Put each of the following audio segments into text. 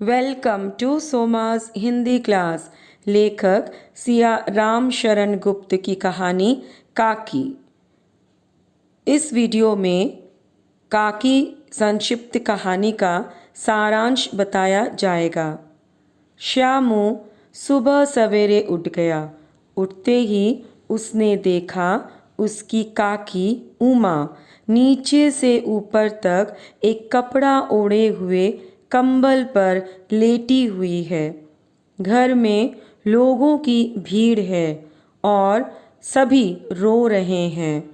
Welcome to सोमास Hindi class. लेखक सिया राम शरण गुप्त की कहानी काकी। इस वीडियो में काकी संक्षिप्त कहानी का सारांश बताया जाएगा। श्यामू सुबह सवेरे उठ गया। उठते ही उसने देखा उसकी काकी उमा नीचे से ऊपर तक एक कपड़ा ओढ़े हुए कंबल पर लेटी हुई है। घर में लोगों की भीड़ है और सभी रो रहे हैं।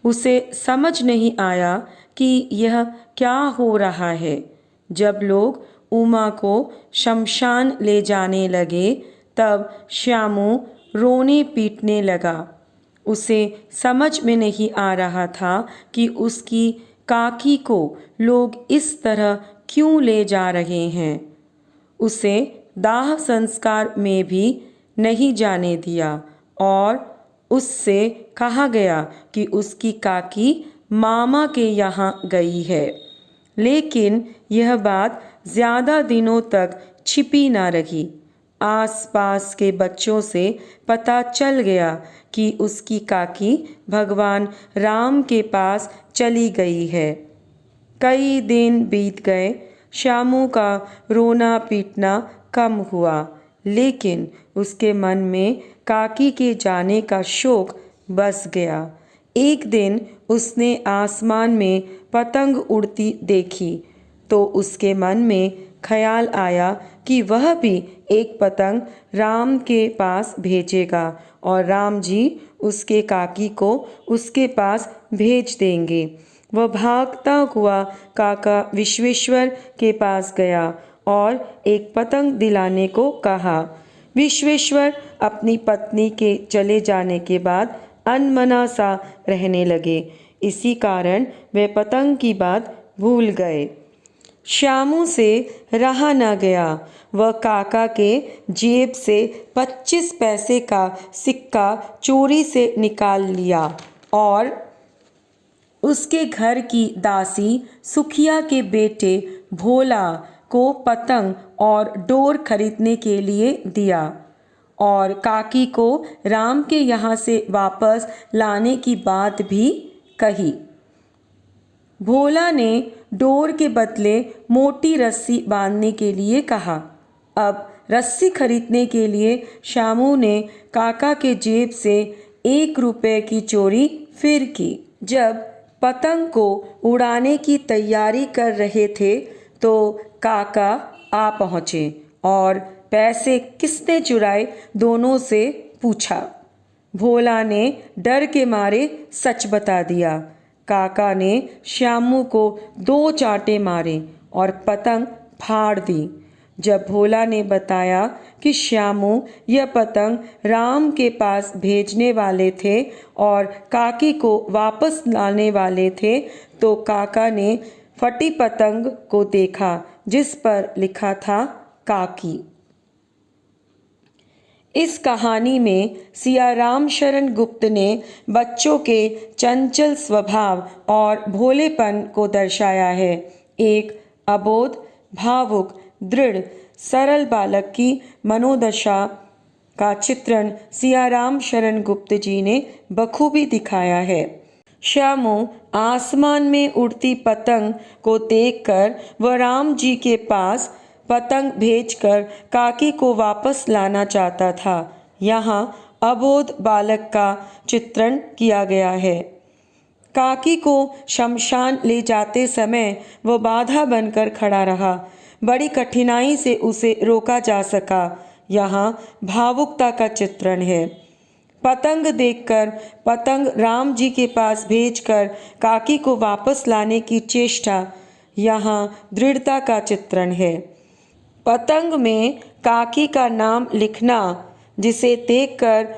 उसे समझ नहीं आया कि यह क्या हो रहा है। जब लोग उमा को शमशान ले जाने लगे तब श्यामू रोने पीटने लगा। उसे समझ में नहीं आ रहा था कि उसकी काकी को लोग इस तरह क्यों ले जा रहे हैं। उसे दाह संस्कार में भी नहीं जाने दिया और उससे कहा गया कि उसकी काकी मामा के यहाँ गई है। लेकिन यह बात ज़्यादा दिनों तक छिपी ना रही। आसपास के बच्चों से पता चल गया कि उसकी काकी भगवान राम के पास चली गई है। कई दिन बीत गए। श्यामू का रोना पीटना कम हुआ, लेकिन उसके मन में काकी के जाने का शोक बस गया। एक दिन उसने आसमान में पतंग उड़ती देखी तो उसके मन में ख्याल आया कि वह भी एक पतंग राम के पास भेजेगा और राम जी उसके काकी को उसके पास भेज देंगे। वह भागता हुआ काका विश्वेश्वर के पास गया और एक पतंग दिलाने को कहा। विश्वेश्वर अपनी पत्नी के चले जाने के बाद अनमना सा रहने लगे। इसी कारण वे पतंग की बात भूल गए। श्यामू से रहा न गया। वह काका के जेब से 25 पैसे का सिक्का चोरी से निकाल लिया और उसके घर की दासी सुखिया के बेटे भोला को पतंग और डोर खरीदने के लिए दिया और काकी को राम के यहाँ से वापस लाने की बात भी कही। भोला ने डोर के बदले मोटी रस्सी बांधने के लिए कहा। अब रस्सी खरीदने के लिए श्यामू ने काका के जेब से 1 रुपये की चोरी फिर की। जब पतंग को उड़ाने की तैयारी कर रहे थे तो काका आ पहुँचे और पैसे किसने चुराए दोनों से पूछा। भोला ने डर के मारे सच बता दिया। काका ने श्यामू को 2 चांटे मारे और पतंग फाड़ दी। जब भोला ने बताया कि श्यामू यह पतंग राम के पास भेजने वाले थे और काकी को वापस लाने वाले थे तो काका ने फटी पतंग को देखा जिस पर लिखा था काकी। इस कहानी में सिया राम शरण गुप्त ने बच्चों के चंचल स्वभाव और भोलेपन को दर्शाया है। एक अबोध, भावुक, दृढ़, सरल बालक की मनोदशा का चित्रण सियाराम शरण गुप्त जी ने बखूबी दिखाया है। श्यामू आसमान में उड़ती पतंग को देखकर वह राम जी के पास पतंग भेजकर काकी को वापस लाना चाहता था। यहाँ अबोध बालक का चित्रण किया गया है। काकी को शमशान ले जाते समय वह बाधा बनकर खड़ा रहा। बड़ी कठिनाई से उसे रोका जा सका। यहाँ भावुकता का चित्रण है। पतंग देखकर पतंग राम जी के पास भेजकर काकी को वापस लाने की चेष्टा, यहाँ दृढ़ता का चित्रण है। पतंग में काकी का नाम लिखना, जिसे देखकर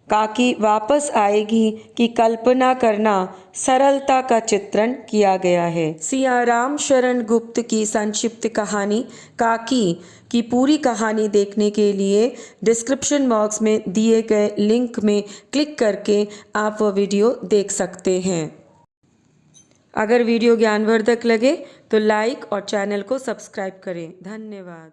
काकी वापस आएगी की कल्पना करना, सरलता का चित्रण किया गया है। सियाराम शरण गुप्त की संक्षिप्त कहानी काकी की पूरी कहानी देखने के लिए डिस्क्रिप्शन बॉक्स में दिए गए लिंक में क्लिक करके आप वह वीडियो देख सकते हैं। अगर वीडियो ज्ञानवर्धक लगे तो लाइक और चैनल को सब्सक्राइब करें। धन्यवाद।